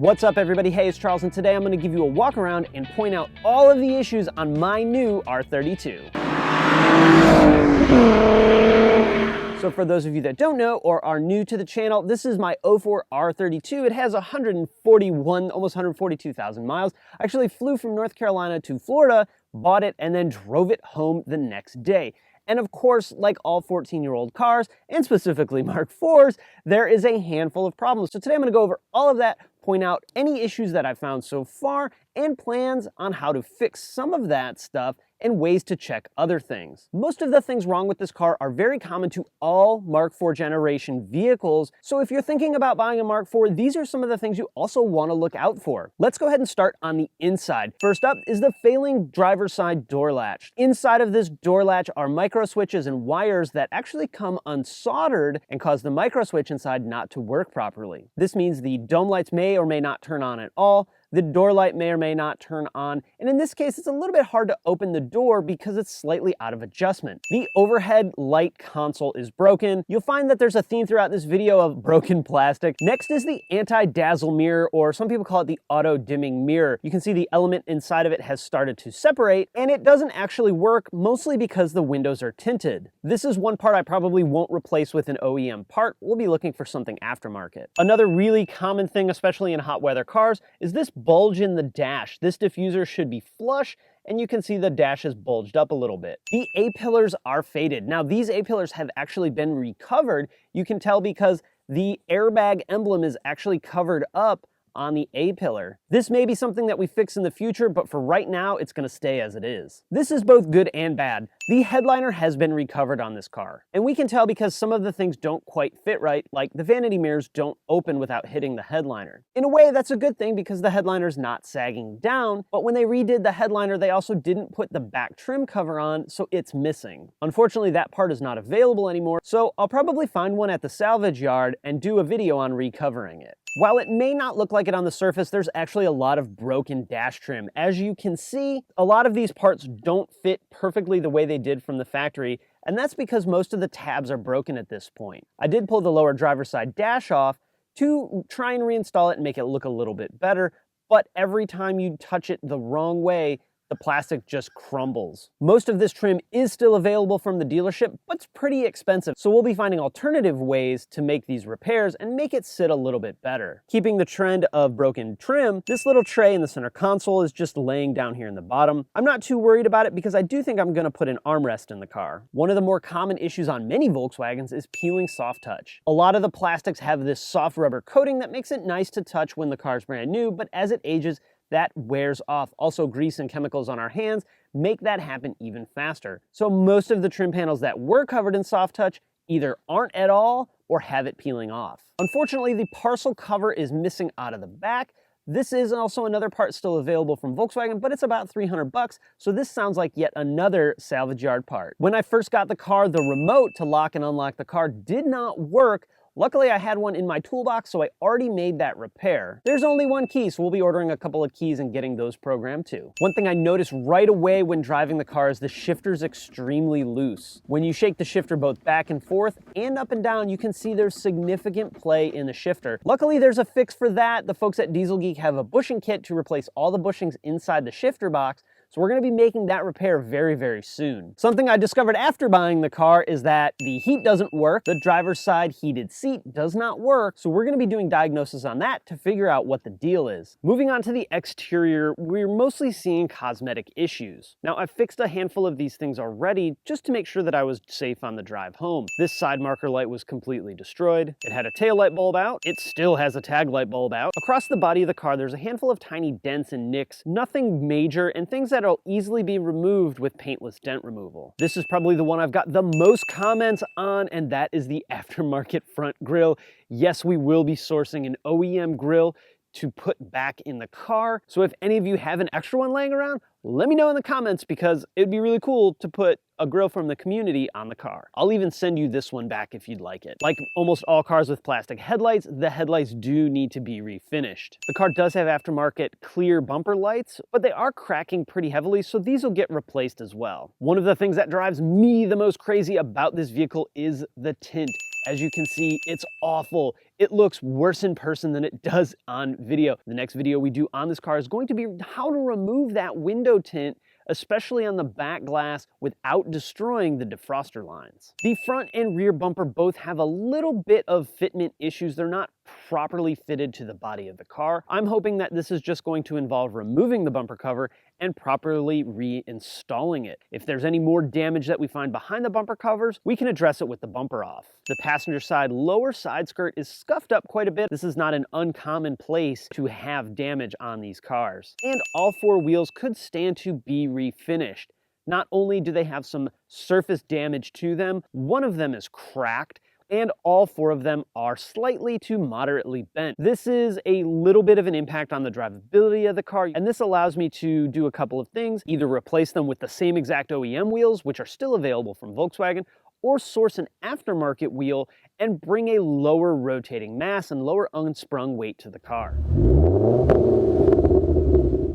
What's up everybody, hey, it's Charles, and today I'm going to give you a walk around and point out all of the issues on my new R32. So for those of you that don't know or are new to the channel, this is my 04 R32. It has 141, almost 142,000 miles. I actually flew from North Carolina to Florida, bought it, and then drove it home the next day. And of course, like all 14-year-old cars, and specifically Mark IVs, there is a handful of problems. So today I'm going to go over all of that, point out any issues that I've found so far, and plans on how to fix some of that stuff and ways to check other things. Most of the things wrong with this car are very common to all Mark IV generation vehicles, so if you're thinking about buying a Mark IV, these are some of the things you also want to look out for. Let's go ahead and start on the inside. First up is the failing driver's side door latch. Inside of this door latch are micro switches and wires that actually come unsoldered and cause the micro switch inside not to work properly. This means the dome lights may or may not turn on at all. The door light may or may not turn on, and in this case, it's a little bit hard to open the door because it's slightly out of adjustment. The overhead light console is broken. You'll find that there's a theme throughout this video of broken plastic. Next is the anti-dazzle mirror, or some people call it the auto-dimming mirror. You can see the element inside of it has started to separate, and it doesn't actually work, mostly because the windows are tinted. This is one part I probably won't replace with an OEM part. We'll be looking for something aftermarket. Another really common thing, especially in hot weather cars, is this bulge in the dash. This diffuser should be flush, and you can see the dash is bulged up a little bit. The A-pillars are faded. Now, these A-pillars have actually been recovered. You can tell because the airbag emblem is actually covered up on the A-pillar. This may be something that we fix in the future, but for right now, it's going to stay as it is. This is both good and bad. The headliner has been recovered on this car, and we can tell because some of the things don't quite fit right, like the vanity mirrors don't open without hitting the headliner. In a way, that's a good thing because the headliner's not sagging down, but when they redid the headliner, they also didn't put the back trim cover on, so it's missing. Unfortunately, that part is not available anymore, so I'll probably find one at the salvage yard and do a video on recovering it. While it may not look like it on the surface, there's actually a lot of broken dash trim. As you can see, a lot of these parts don't fit perfectly the way they did from the factory, and that's because most of the tabs are broken at this point. I did pull the lower driver's side dash off to try and reinstall it and make it look a little bit better, but every time you touch it the wrong way, the plastic just crumbles. Most of this trim is still available from the dealership, but it's pretty expensive, so we'll be finding alternative ways to make these repairs and make it sit a little bit better. Keeping the trend of broken trim, this little tray in the center console is just laying down here in the bottom. I'm not too worried about it because I do think I'm gonna put an armrest in the car. One of the more common issues on many Volkswagens is peeling soft touch. A lot of the plastics have this soft rubber coating that makes it nice to touch when the car's brand new, but as it ages, that wears off. Also, grease and chemicals on our hands make that happen even faster. So most of the trim panels that were covered in soft touch either aren't at all or have it peeling off. Unfortunately, the parcel cover is missing out of the back. This is also another part still available from Volkswagen, but it's about 300 bucks, so this sounds like yet another salvage yard part. When I first got the car, the remote to lock and unlock the car did not work. Luckily, I had one in my toolbox, so I already made that repair. There's only one key, so we'll be ordering a couple of keys and getting those programmed too. One thing I noticed right away when driving the car is the shifter's extremely loose. When you shake the shifter both back and forth and up and down, you can see there's significant play in the shifter. Luckily, there's a fix for that. The folks at Diesel Geek have a bushing kit to replace all the bushings inside the shifter box, so we're gonna be making that repair very, very soon. Something I discovered after buying the car is that the heat doesn't work. The driver's side heated seat does not work. So we're gonna be doing diagnosis on that to figure out what the deal is. Moving on to the exterior, we're mostly seeing cosmetic issues. Now, I've fixed a handful of these things already just to make sure that I was safe on the drive home. This side marker light was completely destroyed. It had a tail light bulb out. It still has a tag light bulb out. Across the body of the car, there's a handful of tiny dents and nicks, nothing major, and things that that'll easily be removed with paintless dent removal. This is probably the one I've got the most comments on, and that is the aftermarket front grille. Yes, we will be sourcing an OEM grille to put back in the car. So if any of you have an extra one laying around, let me know in the comments because it'd be really cool to put a grill from the community on the car. I'll even send you this one back if you'd like it. Like almost all cars with plastic headlights, the headlights do need to be refinished. The car does have aftermarket clear bumper lights, but they are cracking pretty heavily, so these will get replaced as well. One of the things that drives me the most crazy about this vehicle is the tint. As you can see, it's awful. It looks worse in person than it does on video. The next video we do on this car is going to be how to remove that window tint, especially on the back glass, without destroying the defroster lines. The front and rear bumper both have a little bit of fitment issues. They're not properly fitted to the body of the car. I'm hoping that this is just going to involve removing the bumper cover and properly reinstalling it. If there's any more damage that we find behind the bumper covers, we can address it with the bumper off. The passenger side lower side skirt is scuffed up quite a bit. This is not an uncommon place to have damage on these cars. And all four wheels could stand to be refinished. Not only do they have some surface damage to them, one of them is cracked, and all four of them are slightly to moderately bent. This is a little bit of an impact on the drivability of the car, and this allows me to do a couple of things: either replace them with the same exact OEM wheels, which are still available from Volkswagen, or source an aftermarket wheel and bring a lower rotating mass and lower unsprung weight to the car.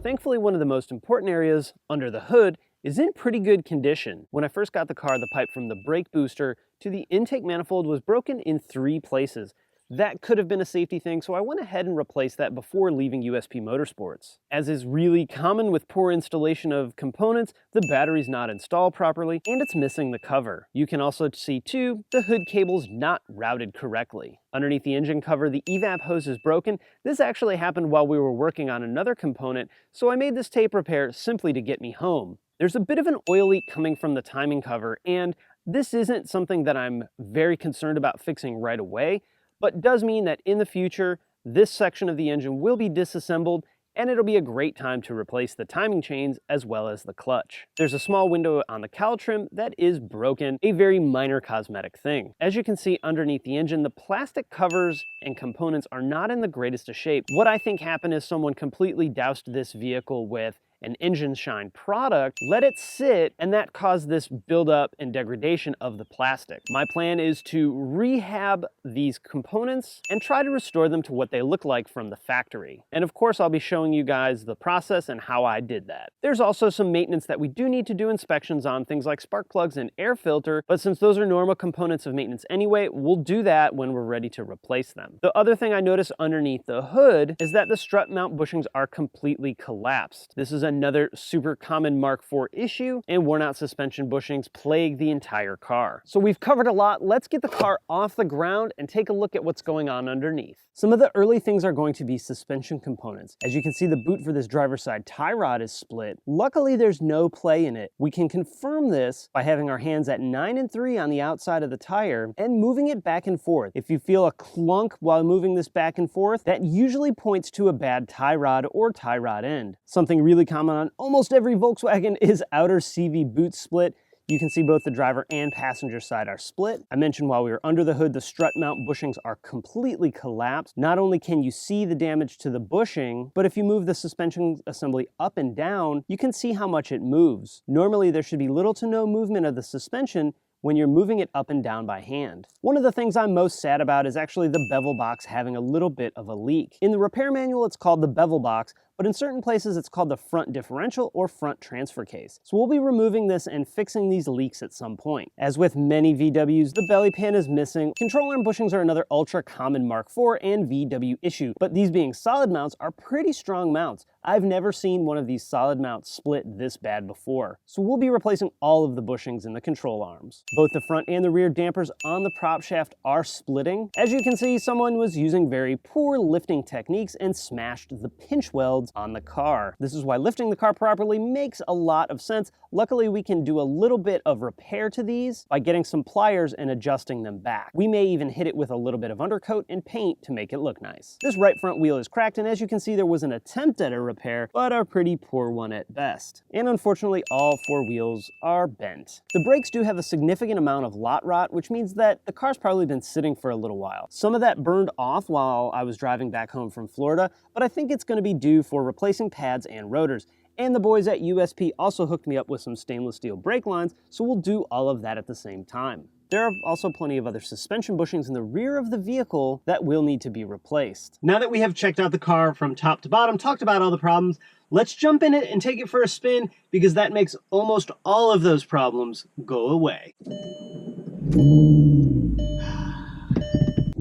Thankfully, one of the most important areas under the hood is in pretty good condition. When I first got the car, the pipe from the brake booster to the intake manifold was broken in 3 places. That could have been a safety thing, so I went ahead and replaced that before leaving USP Motorsports. As is really common with poor installation of components, the battery's not installed properly, and it's missing the cover. You can also see too, the hood cable's not routed correctly. Underneath the engine cover, the evap hose is broken. This actually happened while we were working on another component, so I made this tape repair simply to get me home. There's a bit of an oil leak coming from the timing cover, and this isn't something that I'm very concerned about fixing right away, but does mean that in the future, this section of the engine will be disassembled, and it'll be a great time to replace the timing chains as well as the clutch. There's a small window on the cowl trim that is broken, a very minor cosmetic thing. As you can see underneath the engine, the plastic covers and components are not in the greatest of shape. What I think happened is someone completely doused this vehicle with an engine shine product, let it sit, and that caused this buildup and degradation of the plastic. My plan is to rehab these components and try to restore them to what they look like from the factory. And of course, I'll be showing you guys the process and how I did that. There's also some maintenance that we do need to do inspections on, things like spark plugs and air filter, but since those are normal components of maintenance anyway, we'll do that when we're ready to replace them. The other thing I noticed underneath the hood is that the strut mount bushings are completely collapsed. This is another super common Mark IV issue, and worn out suspension bushings plague the entire car. So we've covered a lot. Let's get the car off the ground and take a look at what's going on underneath. Some of the early things are going to be suspension components. As you can see, the boot for this driver's side tie rod is split. Luckily, there's no play in it. We can confirm this by having our hands at 9 and 3 on the outside of the tire and moving it back and forth. If you feel a clunk while moving this back and forth, that usually points to a bad tie rod or tie rod end. Something really common on almost every Volkswagen is outer CV boot split. You can see both the driver and passenger side are split. I mentioned while we were under the hood, the strut mount bushings are completely collapsed. Not only can you see the damage to the bushing, but if you move the suspension assembly up and down, you can see how much it moves. Normally, there should be little to no movement of the suspension when you're moving it up and down by hand. One of the things I'm most sad about is actually the bevel box having a little bit of a leak. In the repair manual, it's called the bevel box, but in certain places it's called the front differential or front transfer case. So we'll be removing this and fixing these leaks at some point. As with many VWs, the belly pan is missing. Control arm bushings are another ultra common Mark IV and VW issue, but these being solid mounts are pretty strong mounts. I've never seen one of these solid mounts split this bad before. So we'll be replacing all of the bushings in the control arms. Both the front and the rear dampers on the prop shaft are splitting. As you can see, someone was using very poor lifting techniques and smashed the pinch welds on the car. This is why lifting the car properly makes a lot of sense. Luckily, we can do a little bit of repair to these by getting some pliers and adjusting them back. We may even hit it with a little bit of undercoat and paint to make it look nice. This right front wheel is cracked, and as you can see, there was an attempt at a repair, but a pretty poor one at best. And unfortunately, all 4 wheels are bent. The brakes do have a significant amount of lot rot, which means that the car's probably been sitting for a little while. Some of that burned off while I was driving back home from Florida, but I think it's going to be due for replacing pads and rotors. And the boys at USP also hooked me up with some stainless steel brake lines, so we'll do all of that at the same time. There are also plenty of other suspension bushings in the rear of the vehicle that will need to be replaced. Now that we have checked out the car from top to bottom, talked about all the problems, let's jump in it and take it for a spin, because that makes almost all of those problems go away.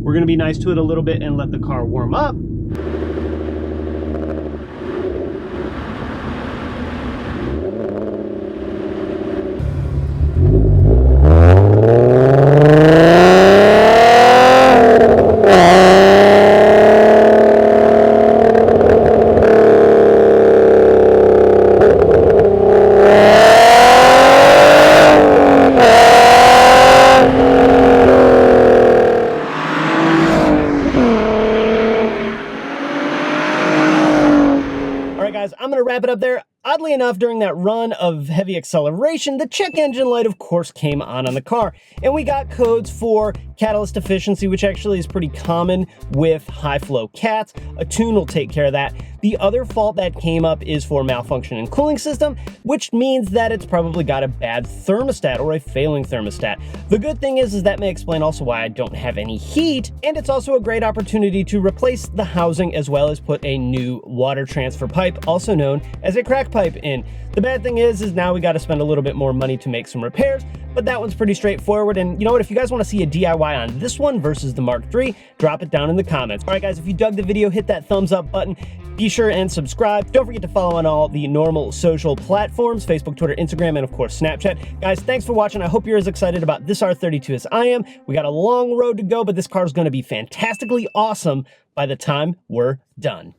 We're gonna be nice to it a little bit and let the car warm up. I'm going to wrap it up there. Oddly enough, during that run of heavy acceleration, the check engine light, of course, came on the car. And we got codes for catalyst efficiency, which actually is pretty common with high-flow cats. A tune will take care of that. The other fault that came up is for malfunctioning cooling system, which means that it's probably got a bad thermostat or a failing thermostat. The good thing is that may explain also why I don't have any heat, and it's also a great opportunity to replace the housing as well as put a new water transfer pipe, also known as a crack pipe, in. The bad thing is now we got to spend a little bit more money to make some repairs, but that one's pretty straightforward. And you know what, if you guys want to see a DIY on this one versus the Mark III, drop it down in the comments. All right, guys, if you dug the video, hit that thumbs up button. Be sure and subscribe. Don't forget to follow on all the normal social platforms, Facebook, Twitter, Instagram, and of course, Snapchat. Guys, thanks for watching. I hope you're as excited about this R32 as I am. We got a long road to go, but this car is going to be fantastically awesome by the time we're done.